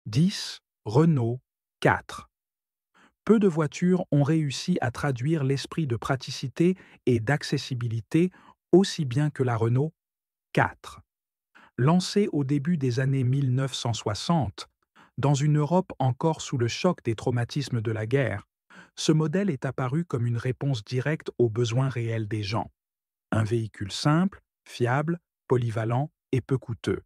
10. Renault 4. Peu de voitures ont réussi à traduire l'esprit de praticité et d'accessibilité aussi bien que la Renault 4. Lancée au début des années 1960, dans une Europe encore sous le choc des traumatismes de la guerre, ce modèle est apparu comme une réponse directe aux besoins réels des gens. Un véhicule simple, fiable, polyvalent et peu coûteux.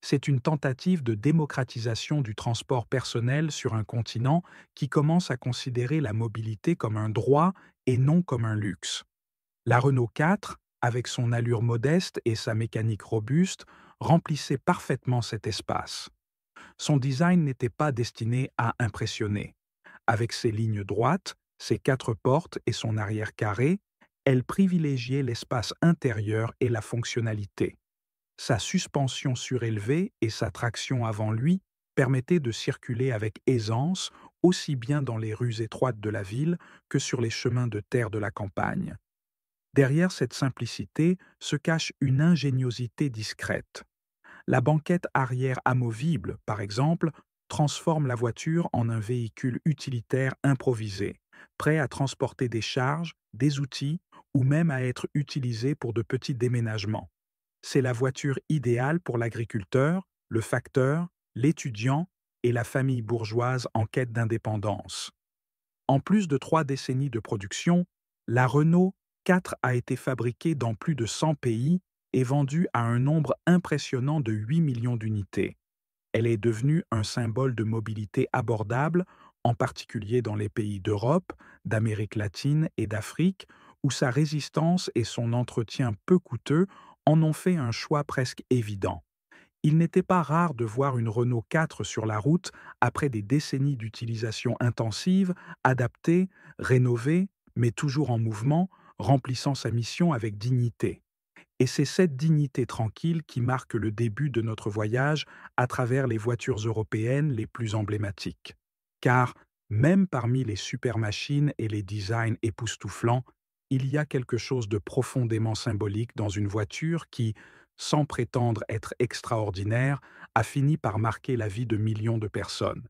C'est une tentative de démocratisation du transport personnel sur un continent qui commence à considérer la mobilité comme un droit et non comme un luxe. La Renault 4, avec son allure modeste et sa mécanique robuste, remplissait parfaitement cet espace. Son design n'était pas destiné à impressionner. Avec ses lignes droites, ses quatre portes et son arrière carré, elle privilégiait l'espace intérieur et la fonctionnalité. Sa suspension surélevée et sa traction avant lui permettaient de circuler avec aisance aussi bien dans les rues étroites de la ville que sur les chemins de terre de la campagne. Derrière cette simplicité se cache une ingéniosité discrète. La banquette arrière amovible, par exemple, transforme la voiture en un véhicule utilitaire improvisé, prêt à transporter des charges, des outils ou même à être utilisé pour de petits déménagements. C'est la voiture idéale pour l'agriculteur, le facteur, l'étudiant et la famille bourgeoise en quête d'indépendance. En plus de 3 décennies de production, la Renault 4 a été fabriquée dans plus de 100 pays et vendue à un nombre impressionnant de 8 millions d'unités. Elle est devenue un symbole de mobilité abordable, en particulier dans les pays d'Europe, d'Amérique latine et d'Afrique, où sa résistance et son entretien peu coûteux en ont fait un choix presque évident. Il n'était pas rare de voir une Renault 4 sur la route après des décennies d'utilisation intensive, adaptée, rénovée, mais toujours en mouvement, remplissant sa mission avec dignité. Et c'est cette dignité tranquille qui marque le début de notre voyage à travers les voitures européennes les plus emblématiques. Car, même parmi les supermachines et les designs époustouflants, il y a quelque chose de profondément symbolique dans une voiture qui, sans prétendre être extraordinaire, a fini par marquer la vie de millions de personnes.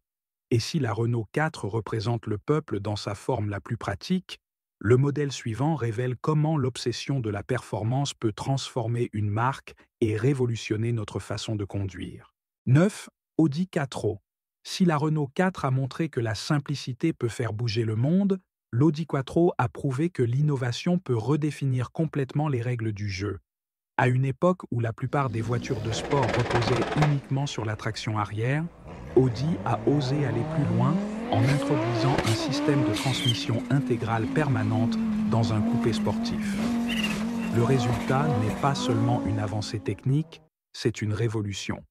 Et si la Renault 4 représente le peuple dans sa forme la plus pratique, le modèle suivant révèle comment l'obsession de la performance peut transformer une marque et révolutionner notre façon de conduire. 9. Audi Quattro. Si la Renault 4 a montré que la simplicité peut faire bouger le monde, l'Audi Quattro a prouvé que l'innovation peut redéfinir complètement les règles du jeu. À une époque où la plupart des voitures de sport reposaient uniquement sur la traction arrière, Audi a osé aller plus loin en introduisant un système de transmission intégrale permanente dans un coupé sportif. Le résultat n'est pas seulement une avancée technique, c'est une révolution.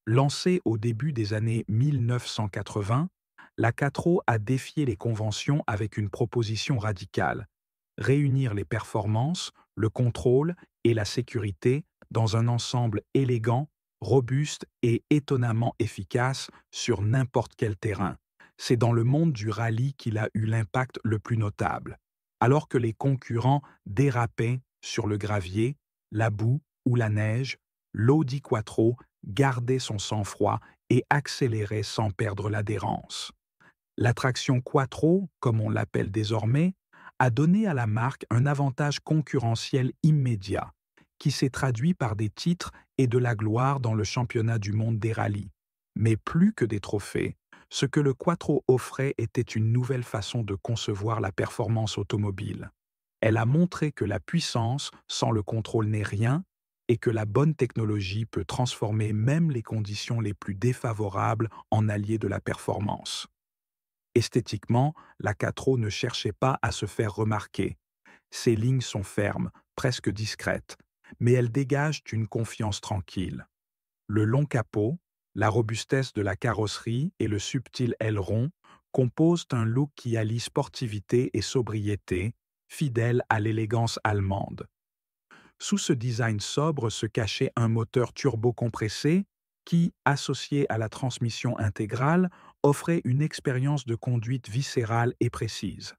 Lancée au début des années 1980, la Quattro a défié les conventions avec une proposition radicale: réunir les performances, le contrôle et la sécurité dans un ensemble élégant, robuste et étonnamment efficace sur n'importe quel terrain. C'est dans le monde du rallye qu'il a eu l'impact le plus notable. Alors que les concurrents dérapaient sur le gravier, la boue ou la neige, l'Audi Quattro gardait son sang-froid et accélérait sans perdre l'adhérence. La traction Quattro, comme on l'appelle désormais, a donné à la marque un avantage concurrentiel immédiat, qui s'est traduit par des titres et de la gloire dans le championnat du monde des rallyes. Mais plus que des trophées, ce que le Quattro offrait était une nouvelle façon de concevoir la performance automobile. Elle a montré que la puissance sans le contrôle n'est rien et que la bonne technologie peut transformer même les conditions les plus défavorables en alliés de la performance. Esthétiquement, la Quattro ne cherchait pas à se faire remarquer. Ses lignes sont fermes, presque discrètes, mais elles dégagent une confiance tranquille. Le long capot, la robustesse de la carrosserie et le subtil aileron composent un look qui allie sportivité et sobriété, fidèle à l'élégance allemande. Sous ce design sobre se cachait un moteur turbo-compressé qui, associé à la transmission intégrale, offrait une expérience de conduite viscérale et précise.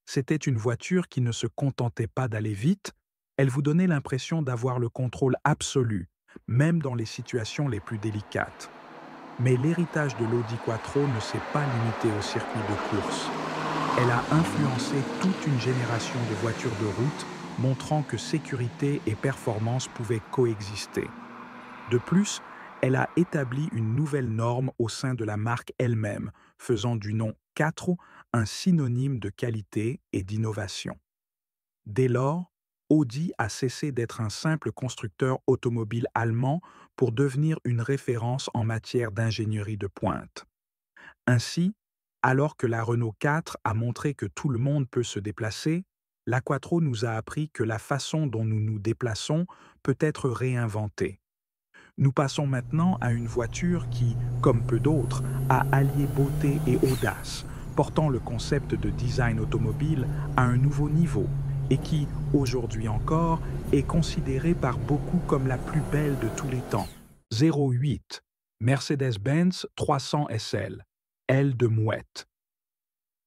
C'était une voiture qui ne se contentait pas d'aller vite, elle vous donnait l'impression d'avoir le contrôle absolu, même dans les situations les plus délicates. Mais l'héritage de l'Audi Quattro ne s'est pas limité au circuit de course. Elle a influencé toute une génération de voitures de route, montrant que sécurité et performance pouvaient coexister. De plus, elle a établi une nouvelle norme au sein de la marque elle-même, faisant du nom Quattro un synonyme de qualité et d'innovation. Dès lors, Audi a cessé d'être un simple constructeur automobile allemand pour devenir une référence en matière d'ingénierie de pointe. Ainsi, alors que la Renault 4 a montré que tout le monde peut se déplacer, la Quattro nous a appris que la façon dont nous nous déplaçons peut être réinventée. Nous passons maintenant à une voiture qui, comme peu d'autres, a allié beauté et audace, portant le concept de design automobile à un nouveau niveau et qui, aujourd'hui encore, est considérée par beaucoup comme la plus belle de tous les temps. 08 Mercedes-Benz 300 SL, aile de mouette.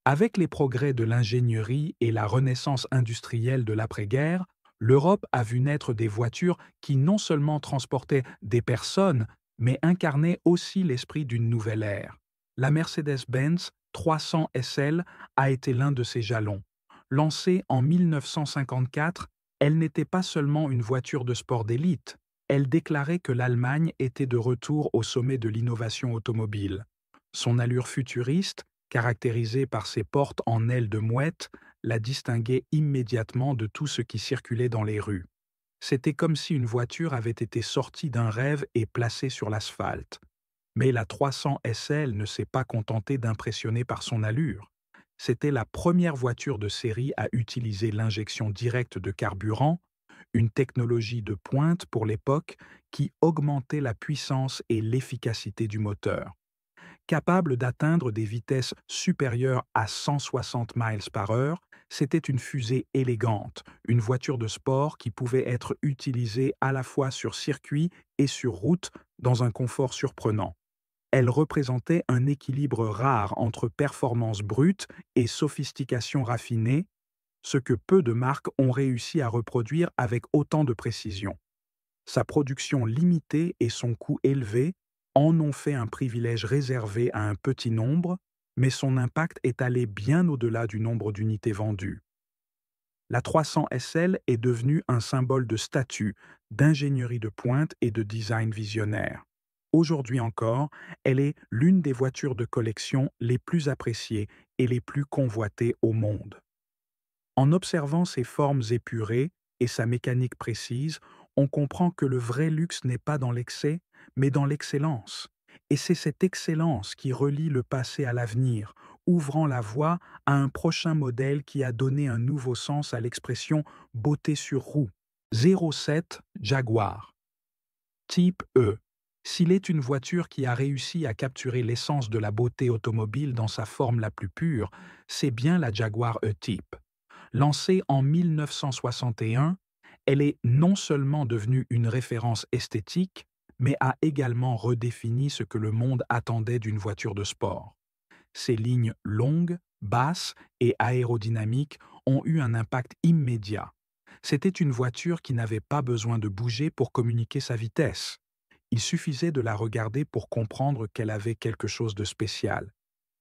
Avec les progrès de l'ingénierie et la renaissance industrielle de l'après-guerre, l'Europe a vu naître des voitures qui non seulement transportaient des personnes, mais incarnaient aussi l'esprit d'une nouvelle ère. La Mercedes-Benz 300 SL a été l'un de ces jalons. Lancée en 1954, elle n'était pas seulement une voiture de sport d'élite, elle déclarait que l'Allemagne était de retour au sommet de l'innovation automobile. Son allure futuriste, caractérisée par ses portes en ailes de mouette, la distinguait immédiatement de tout ce qui circulait dans les rues. C'était comme si une voiture avait été sortie d'un rêve et placée sur l'asphalte. Mais la 300 SL ne s'est pas contentée d'impressionner par son allure. C'était la première voiture de série à utiliser l'injection directe de carburant, une technologie de pointe pour l'époque qui augmentait la puissance et l'efficacité du moteur. Capable d'atteindre des vitesses supérieures à 160 miles par heure, c'était une fusée élégante, une voiture de sport qui pouvait être utilisée à la fois sur circuit et sur route dans un confort surprenant. Elle représentait un équilibre rare entre performance brute et sophistication raffinée, ce que peu de marques ont réussi à reproduire avec autant de précision. Sa production limitée et son coût élevé en ont fait un privilège réservé à un petit nombre, mais son impact est allé bien au-delà du nombre d'unités vendues. La 300 SL est devenue un symbole de statut, d'ingénierie de pointe et de design visionnaire. Aujourd'hui encore, elle est l'une des voitures de collection les plus appréciées et les plus convoitées au monde. En observant ses formes épurées et sa mécanique précise, on comprend que le vrai luxe n'est pas dans l'excès, mais dans l'excellence. Et c'est cette excellence qui relie le passé à l'avenir, ouvrant la voie à un prochain modèle qui a donné un nouveau sens à l'expression beauté sur roue. 07 Jaguar. Type E. S'il est une voiture qui a réussi à capturer l'essence de la beauté automobile dans sa forme la plus pure, c'est bien la Jaguar E-Type. Lancée en 1961, elle est non seulement devenue une référence esthétique, mais a également redéfini ce que le monde attendait d'une voiture de sport. Ses lignes longues, basses et aérodynamiques ont eu un impact immédiat. C'était une voiture qui n'avait pas besoin de bouger pour communiquer sa vitesse. Il suffisait de la regarder pour comprendre qu'elle avait quelque chose de spécial.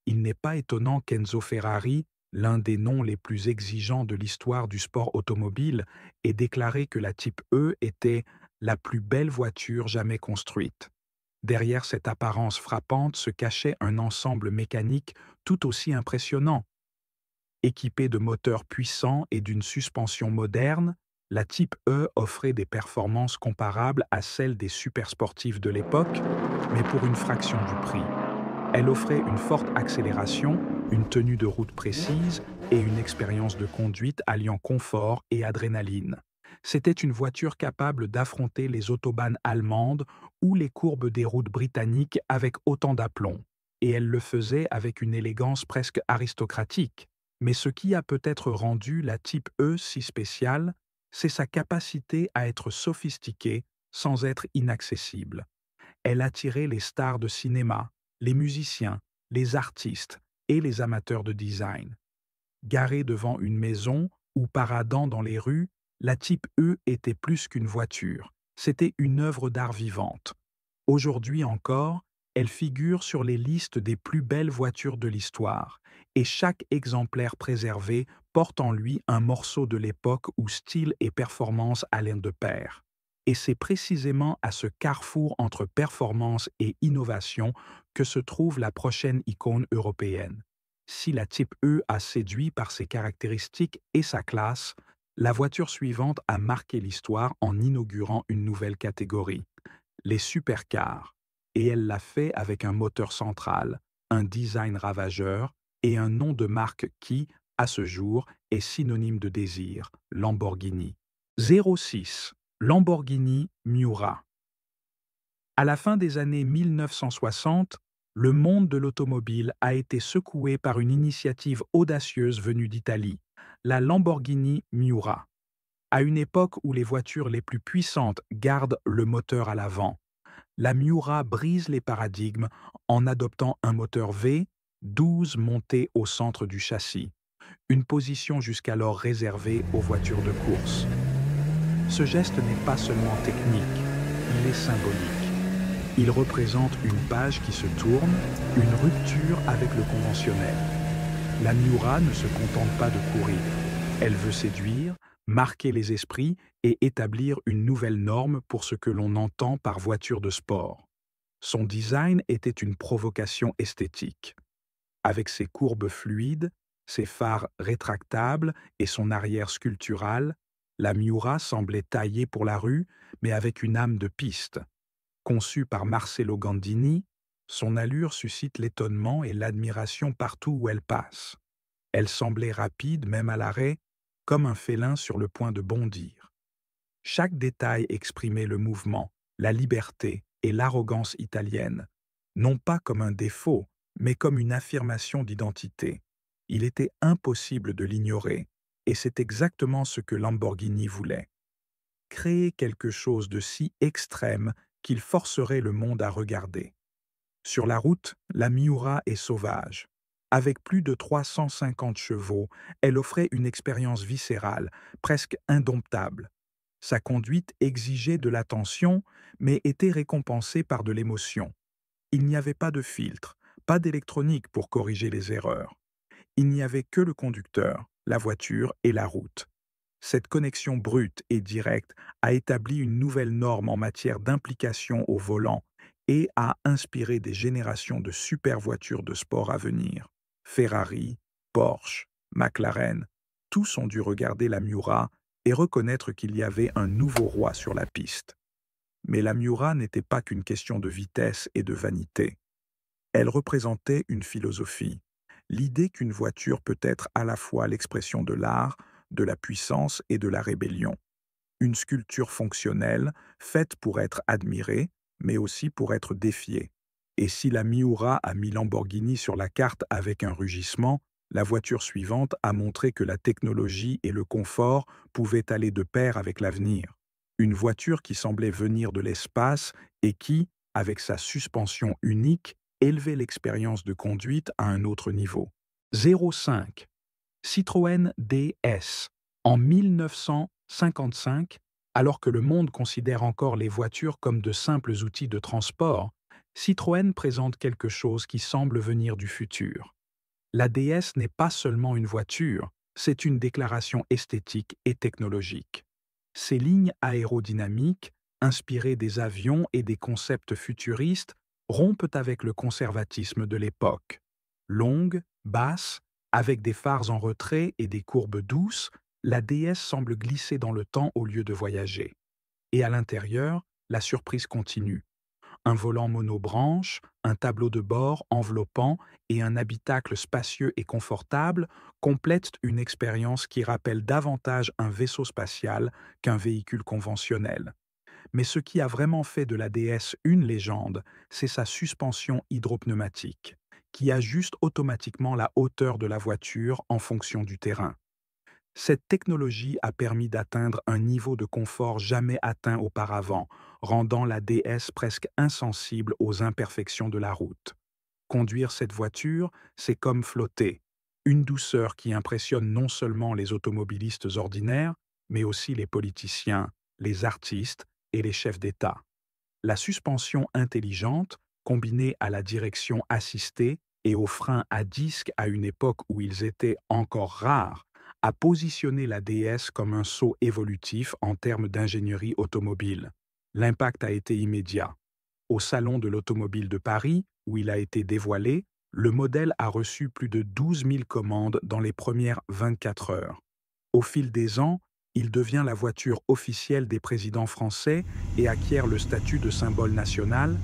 Il n'est pas étonnant qu'Enzo Ferrari, l'un des noms les plus exigeants de l'histoire du sport automobile, ait déclaré que la Type E était la plus belle voiture jamais construite. Derrière cette apparence frappante se cachait un ensemble mécanique tout aussi impressionnant. Équipée de moteurs puissants et d'une suspension moderne, la Type E offrait des performances comparables à celles des supersportifs de l'époque, mais pour une fraction du prix. Elle offrait une forte accélération, une tenue de route précise et une expérience de conduite alliant confort et adrénaline. C'était une voiture capable d'affronter les autobahns allemandes ou les courbes des routes britanniques avec autant d'aplomb. Et elle le faisait avec une élégance presque aristocratique. Mais ce qui a peut-être rendu la Type E si spéciale, c'est sa capacité à être sophistiquée sans être inaccessible. Elle attirait les stars de cinéma, les musiciens, les artistes et les amateurs de design. Garée devant une maison ou paradant dans les rues, la Type E était plus qu'une voiture, c'était une œuvre d'art vivante. Aujourd'hui encore, Elle figure sur les listes des plus belles voitures de l'histoire, et chaque exemplaire préservé porte en lui un morceau de l'époque où style et performance allaient de pair. Et c'est précisément à ce carrefour entre performance et innovation que se trouve la prochaine icône européenne. Si la Type E a séduit par ses caractéristiques et sa classe, la voiture suivante a marqué l'histoire en inaugurant une nouvelle catégorie, les supercars, et elle l'a fait avec un moteur central, un design ravageur et un nom de marque qui, à ce jour, est synonyme de désir, Lamborghini. 06. Lamborghini Miura. À la fin des années 1960, le monde de l'automobile a été secoué par une initiative audacieuse venue d'Italie, la Lamborghini Miura. À une époque où les voitures les plus puissantes gardent le moteur à l'avant, la Miura brise les paradigmes en adoptant un moteur V12 monté au centre du châssis, une position jusqu'alors réservée aux voitures de course. Ce geste n'est pas seulement technique, il est symbolique. Il représente une page qui se tourne, une rupture avec le conventionnel. La Miura ne se contente pas de courir. Elle veut séduire, marquer les esprits et établir une nouvelle norme pour ce que l'on entend par voiture de sport. Son design était une provocation esthétique. Avec ses courbes fluides, ses phares rétractables et son arrière sculptural, la Miura semblait taillée pour la rue, mais avec une âme de piste. Conçue par Marcello Gandini, son allure suscite l'étonnement et l'admiration partout où elle passe. Elle semblait rapide même à l'arrêt, comme un félin sur le point de bondir. Chaque détail exprimait le mouvement, la liberté et l'arrogance italienne, non pas comme un défaut, mais comme une affirmation d'identité. Il était impossible de l'ignorer, et c'est exactement ce que Lamborghini voulait. Créer quelque chose de si extrême qu'il forcerait le monde à regarder. Sur la route, la Miura est sauvage. Avec plus de 350 chevaux, elle offrait une expérience viscérale, presque indomptable. Sa conduite exigeait de l'attention, mais était récompensée par de l'émotion. Il n'y avait pas de filtre, pas d'électronique pour corriger les erreurs. Il n'y avait que le conducteur, la voiture et la route. Cette connexion brute et directe a établi une nouvelle norme en matière d'implication au volant et a inspiré des générations de super voitures de sport à venir. Ferrari, Porsche, McLaren, tous ont dû regarder la Miura et reconnaître qu'il y avait un nouveau roi sur la piste. Mais la Miura n'était pas qu'une question de vitesse et de vanité. Elle représentait une philosophie, l'idée qu'une voiture peut être à la fois l'expression de l'art, de la puissance et de la rébellion. Une sculpture fonctionnelle, faite pour être admirée, mais aussi pour être défiée. Et si la Miura a mis Lamborghini sur la carte avec un rugissement, la voiture suivante a montré que la technologie et le confort pouvaient aller de pair avec l'avenir. Une voiture qui semblait venir de l'espace et qui, avec sa suspension unique, élevait l'expérience de conduite à un autre niveau. 05. Citroën DS. En 1955, alors que le monde considère encore les voitures comme de simples outils de transport, Citroën présente quelque chose qui semble venir du futur. La DS n'est pas seulement une voiture, c'est une déclaration esthétique et technologique. Ses lignes aérodynamiques, inspirées des avions et des concepts futuristes, rompent avec le conservatisme de l'époque. Longue, basse, avec des phares en retrait et des courbes douces, la DS semble glisser dans le temps au lieu de voyager. Et à l'intérieur, la surprise continue. Un volant monobranche, un tableau de bord enveloppant et un habitacle spacieux et confortable complètent une expérience qui rappelle davantage un vaisseau spatial qu'un véhicule conventionnel. Mais ce qui a vraiment fait de la DS une légende, c'est sa suspension hydropneumatique, qui ajuste automatiquement la hauteur de la voiture en fonction du terrain. Cette technologie a permis d'atteindre un niveau de confort jamais atteint auparavant, rendant la DS presque insensible aux imperfections de la route. Conduire cette voiture, c'est comme flotter, une douceur qui impressionne non seulement les automobilistes ordinaires, mais aussi les politiciens, les artistes et les chefs d'État. La suspension intelligente, Combinés à la direction assistée et aux freins à disque à une époque où ils étaient encore rares, a positionné la DS comme un saut évolutif en termes d'ingénierie automobile. L'impact a été immédiat. Au Salon de l'automobile de Paris, où il a été dévoilé, le modèle a reçu plus de 12 000 commandes dans les premières 24 heures. Au fil des ans, il devient la voiture officielle des présidents français et acquiert le statut de symbole national,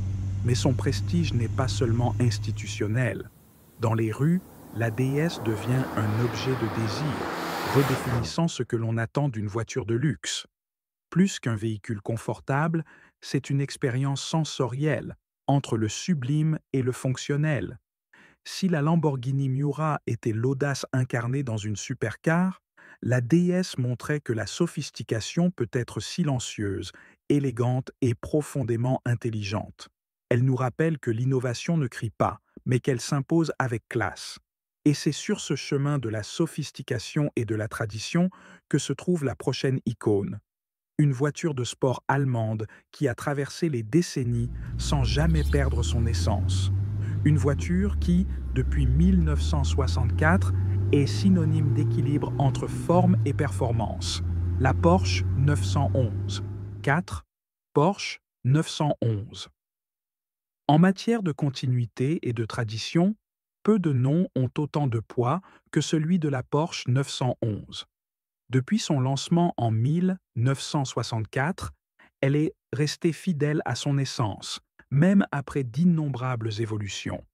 mais son prestige n'est pas seulement institutionnel. Dans les rues, la DS devient un objet de désir, redéfinissant ce que l'on attend d'une voiture de luxe. Plus qu'un véhicule confortable, c'est une expérience sensorielle, entre le sublime et le fonctionnel. Si la Lamborghini Miura était l'audace incarnée dans une supercar, la DS montrait que la sophistication peut être silencieuse, élégante et profondément intelligente. Elle nous rappelle que l'innovation ne crie pas, mais qu'elle s'impose avec classe. Et c'est sur ce chemin de la sophistication et de la tradition que se trouve la prochaine icône. Une voiture de sport allemande qui a traversé les décennies sans jamais perdre son essence. Une voiture qui, depuis 1964, est synonyme d'équilibre entre forme et performance. La Porsche 911. 4. Porsche 911. En matière de continuité et de tradition, peu de noms ont autant de poids que celui de la Porsche 911. Depuis son lancement en 1964, elle est restée fidèle à son essence, même après d'innombrables évolutions.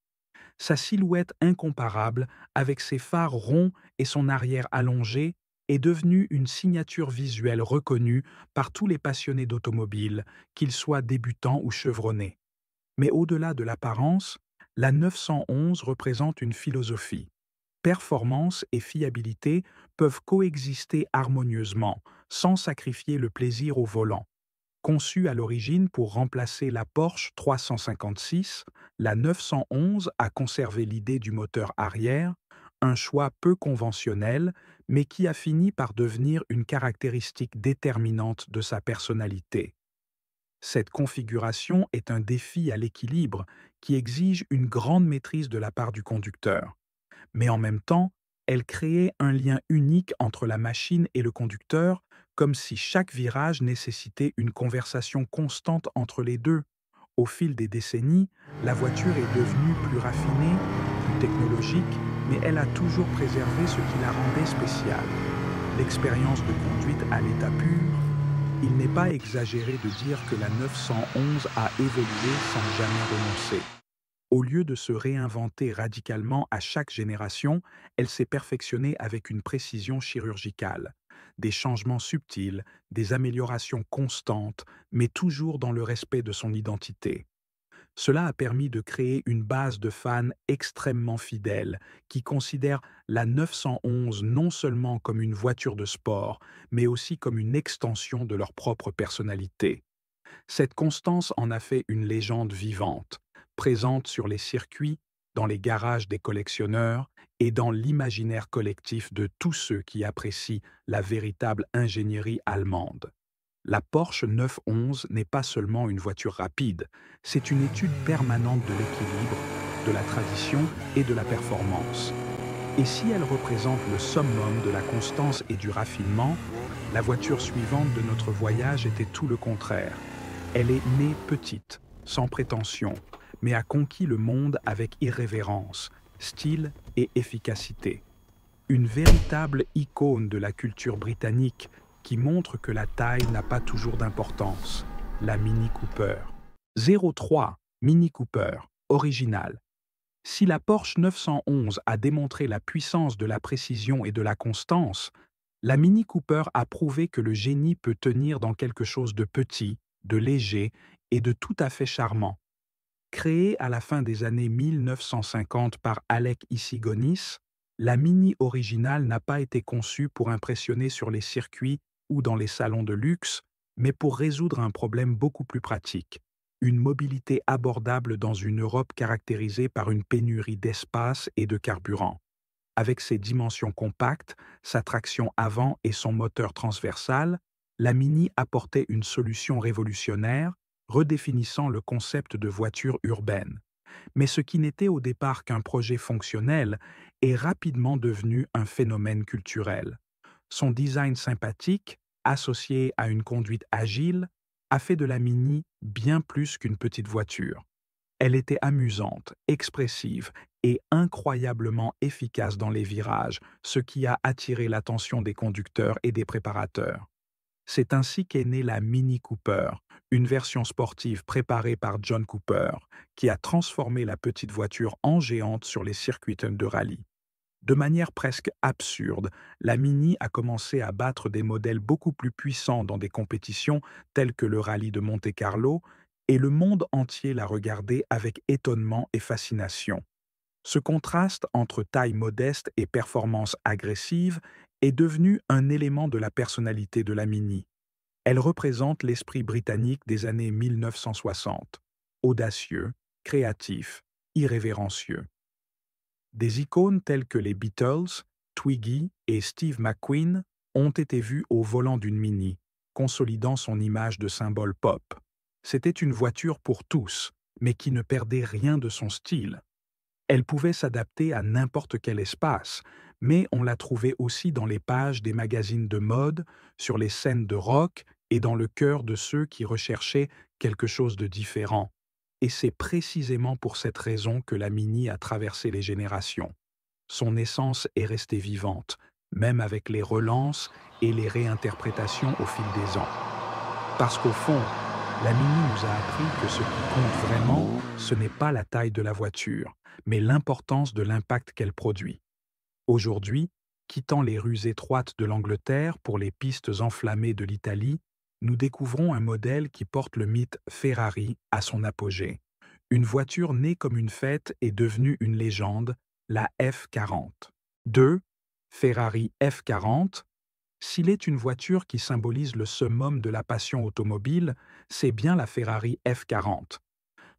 Sa silhouette incomparable, avec ses phares ronds et son arrière allongé, est devenue une signature visuelle reconnue par tous les passionnés d'automobile, qu'ils soient débutants ou chevronnés. Mais au-delà de l'apparence, la 911 représente une philosophie. Performance et fiabilité peuvent coexister harmonieusement, sans sacrifier le plaisir au volant. Conçue à l'origine pour remplacer la Porsche 356, la 911 a conservé l'idée du moteur arrière, un choix peu conventionnel, mais qui a fini par devenir une caractéristique déterminante de sa personnalité. Cette configuration est un défi à l'équilibre qui exige une grande maîtrise de la part du conducteur. Mais en même temps, elle créait un lien unique entre la machine et le conducteur, comme si chaque virage nécessitait une conversation constante entre les deux. Au fil des décennies, la voiture est devenue plus raffinée, plus technologique, mais elle a toujours préservé ce qui la rendait spéciale. L'expérience de conduite à l'état pur. Il n'est pas exagéré de dire que la 911 a évolué sans jamais renoncer. Au lieu de se réinventer radicalement à chaque génération, elle s'est perfectionnée avec une précision chirurgicale. Des changements subtils, des améliorations constantes, mais toujours dans le respect de son identité. Cela a permis de créer une base de fans extrêmement fidèles, qui considèrent la 911 non seulement comme une voiture de sport, mais aussi comme une extension de leur propre personnalité. Cette constance en a fait une légende vivante, présente sur les circuits, dans les garages des collectionneurs et dans l'imaginaire collectif de tous ceux qui apprécient la véritable ingénierie allemande. La Porsche 911 n'est pas seulement une voiture rapide, c'est une étude permanente de l'équilibre, de la tradition et de la performance. Et si elle représente le summum de la constance et du raffinement, la voiture suivante de notre voyage était tout le contraire. Elle est née petite, sans prétention, mais a conquis le monde avec irrévérence, style et efficacité. Une véritable icône de la culture britannique qui montre que la taille n'a pas toujours d'importance. La Mini Cooper. 03 Mini Cooper, original. Si la Porsche 911 a démontré la puissance de la précision et de la constance, la Mini Cooper a prouvé que le génie peut tenir dans quelque chose de petit, de léger et de tout à fait charmant. Créée à la fin des années 1950 par Alec Issigonis, la Mini originale n'a pas été conçue pour impressionner sur les circuits ou dans les salons de luxe, mais pour résoudre un problème beaucoup plus pratique, une mobilité abordable dans une Europe caractérisée par une pénurie d'espace et de carburant. Avec ses dimensions compactes, sa traction avant et son moteur transversal, la Mini apportait une solution révolutionnaire, redéfinissant le concept de voiture urbaine. Mais ce qui n'était au départ qu'un projet fonctionnel est rapidement devenu un phénomène culturel. Son design sympathique, associé à une conduite agile, a fait de la Mini bien plus qu'une petite voiture. Elle était amusante, expressive et incroyablement efficace dans les virages, ce qui a attiré l'attention des conducteurs et des préparateurs. C'est ainsi qu'est née la Mini Cooper, une version sportive préparée par John Cooper, qui a transformé la petite voiture en géante sur les circuits de rallye. De manière presque absurde, la Mini a commencé à battre des modèles beaucoup plus puissants dans des compétitions telles que le rallye de Monte-Carlo, et le monde entier l'a regardée avec étonnement et fascination. Ce contraste entre taille modeste et performance agressive est devenu un élément de la personnalité de la Mini. Elle représente l'esprit britannique des années 1960, audacieux, créatif, irrévérencieux. Des icônes telles que les Beatles, Twiggy et Steve McQueen ont été vues au volant d'une Mini, consolidant son image de symbole pop. C'était une voiture pour tous, mais qui ne perdait rien de son style. Elle pouvait s'adapter à n'importe quel espace, mais on la trouvait aussi dans les pages des magazines de mode, sur les scènes de rock et dans le cœur de ceux qui recherchaient quelque chose de différent. Et c'est précisément pour cette raison que la Mini a traversé les générations. Son essence est restée vivante, même avec les relances et les réinterprétations au fil des ans. Parce qu'au fond, la Mini nous a appris que ce qui compte vraiment, ce n'est pas la taille de la voiture, mais l'importance de l'impact qu'elle produit. Aujourd'hui, quittant les rues étroites de l'Angleterre pour les pistes enflammées de l'Italie, nous découvrons un modèle qui porte le mythe Ferrari à son apogée. Une voiture née comme une fête est devenue une légende, la F40. 2. Ferrari F40. S'il est une voiture qui symbolise le summum de la passion automobile, c'est bien la Ferrari F40.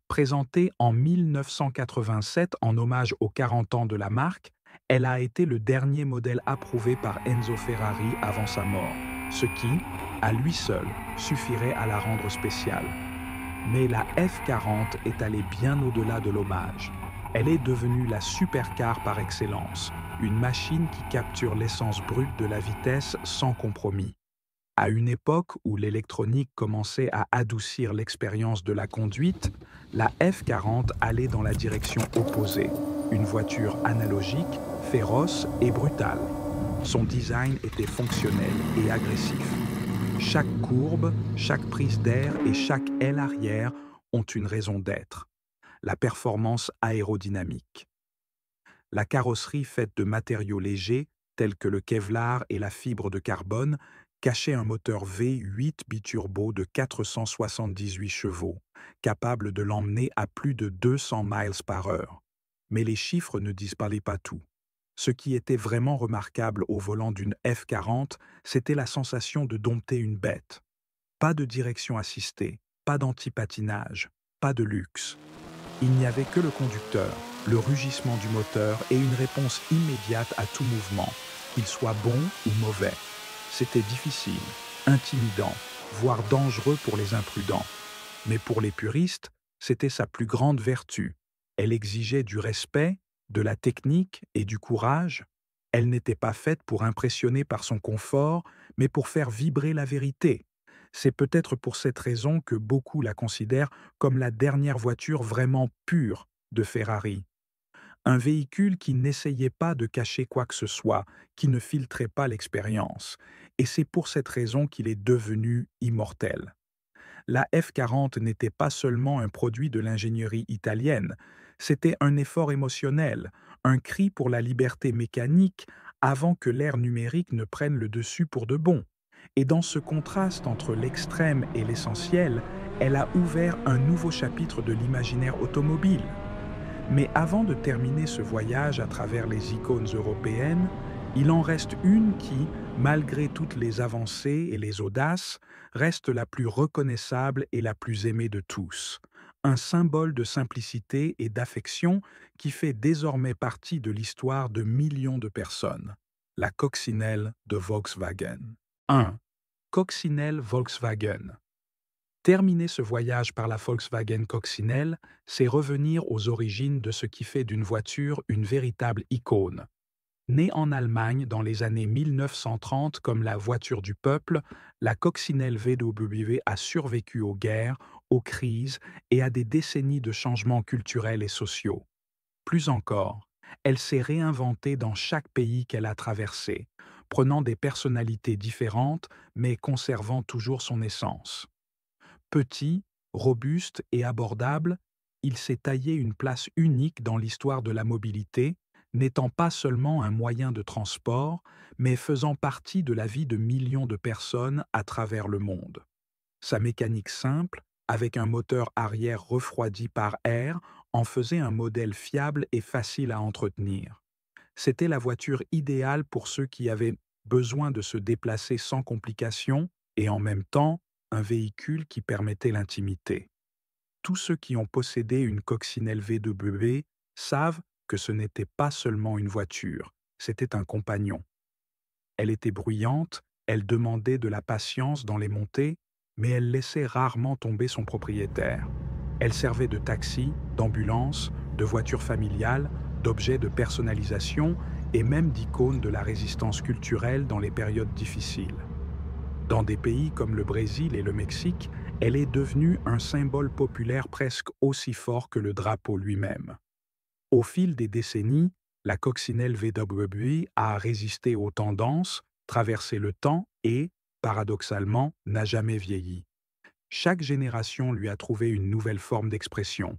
Présentée en 1987 en hommage aux 40 ans de la marque, elle a été le dernier modèle approuvé par Enzo Ferrari avant sa mort, ce qui, à lui seul, suffirait à la rendre spéciale. Mais la F40 est allée bien au-delà de l'hommage. Elle est devenue la supercar par excellence, une machine qui capture l'essence brute de la vitesse sans compromis. À une époque où l'électronique commençait à adoucir l'expérience de la conduite, la F40 allait dans la direction opposée, une voiture analogique, féroce et brutale. Son design était fonctionnel et agressif. Chaque courbe, chaque prise d'air et chaque aile arrière ont une raison d'être: la performance aérodynamique. La carrosserie faite de matériaux légers, tels que le Kevlar et la fibre de carbone, cachait un moteur V8 biturbo de 478 chevaux, capable de l'emmener à plus de 200 miles par heure. Mais les chiffres ne disent pas tout. Ce qui était vraiment remarquable au volant d'une F40, c'était la sensation de dompter une bête. Pas de direction assistée, pas d'antipatinage, pas de luxe. Il n'y avait que le conducteur, le rugissement du moteur et une réponse immédiate à tout mouvement, qu'il soit bon ou mauvais. C'était difficile, intimidant, voire dangereux pour les imprudents. Mais pour les puristes, c'était sa plus grande vertu. Elle exigeait du respect, de la technique et du courage. Elle n'était pas faite pour impressionner par son confort, mais pour faire vibrer la vérité. C'est peut-être pour cette raison que beaucoup la considèrent comme la dernière voiture vraiment pure de Ferrari. Un véhicule qui n'essayait pas de cacher quoi que ce soit, qui ne filtrait pas l'expérience. Et c'est pour cette raison qu'il est devenu immortel. La F40 n'était pas seulement un produit de l'ingénierie italienne, c'était un effort émotionnel, un cri pour la liberté mécanique avant que l'ère numérique ne prenne le dessus pour de bon. Et dans ce contraste entre l'extrême et l'essentiel, elle a ouvert un nouveau chapitre de l'imaginaire automobile. Mais avant de terminer ce voyage à travers les icônes européennes, il en reste une qui, malgré toutes les avancées et les audaces, reste la plus reconnaissable et la plus aimée de tous. Un symbole de simplicité et d'affection qui fait désormais partie de l'histoire de millions de personnes. La coccinelle de Volkswagen. 1. Coccinelle Volkswagen. Terminer ce voyage par la Volkswagen Coccinelle, c'est revenir aux origines de ce qui fait d'une voiture une véritable icône. Née en Allemagne dans les années 1930 comme la voiture du peuple, la coccinelle VW a survécu aux guerres, aux crises et à des décennies de changements culturels et sociaux. Plus encore, elle s'est réinventée dans chaque pays qu'elle a traversé, prenant des personnalités différentes mais conservant toujours son essence. Petit, robuste et abordable, il s'est taillé une place unique dans l'histoire de la mobilité, n'étant pas seulement un moyen de transport, mais faisant partie de la vie de millions de personnes à travers le monde. Sa mécanique simple, avec un moteur arrière refroidi par air, en faisait un modèle fiable et facile à entretenir. C'était la voiture idéale pour ceux qui avaient besoin de se déplacer sans complications et en même temps un véhicule qui permettait l'intimité. Tous ceux qui ont possédé une coccinelle VW savent que ce n'était pas seulement une voiture, c'était un compagnon. Elle était bruyante, elle demandait de la patience dans les montées, mais elle laissait rarement tomber son propriétaire. Elle servait de taxi, d'ambulance, de voiture familiale, d'objet de personnalisation et même d'icône de la résistance culturelle dans les périodes difficiles. Dans des pays comme le Brésil et le Mexique, elle est devenue un symbole populaire presque aussi fort que le drapeau lui-même. Au fil des décennies, la coccinelle VW a résisté aux tendances, traversé le temps et, paradoxalement, n'a jamais vieilli. Chaque génération lui a trouvé une nouvelle forme d'expression.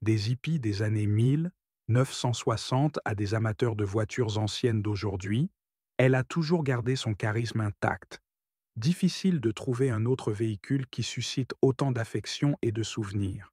Des hippies des années 1960 à des amateurs de voitures anciennes d'aujourd'hui, elle a toujours gardé son charisme intact. Difficile de trouver un autre véhicule qui suscite autant d'affection et de souvenirs.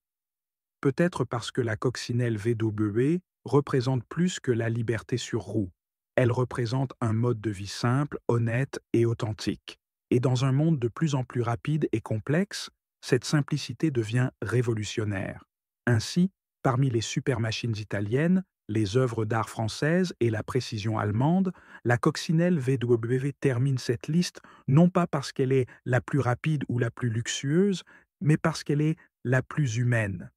Peut-être parce que la coccinelle VW représente plus que la liberté sur roue. Elle représente un mode de vie simple, honnête et authentique. Et dans un monde de plus en plus rapide et complexe, cette simplicité devient révolutionnaire. Ainsi, parmi les supermachines italiennes, les œuvres d'art françaises et la précision allemande, la coccinelle VW termine cette liste non pas parce qu'elle est la plus rapide ou la plus luxueuse, mais parce qu'elle est la plus humaine.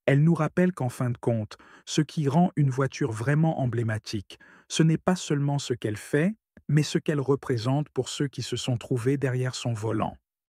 Elle nous rappelle qu'en fin de compte, ce qui rend une voiture vraiment emblématique, ce n'est pas seulement ce qu'elle fait, mais ce qu'elle représente pour ceux qui se sont trouvés derrière son volant.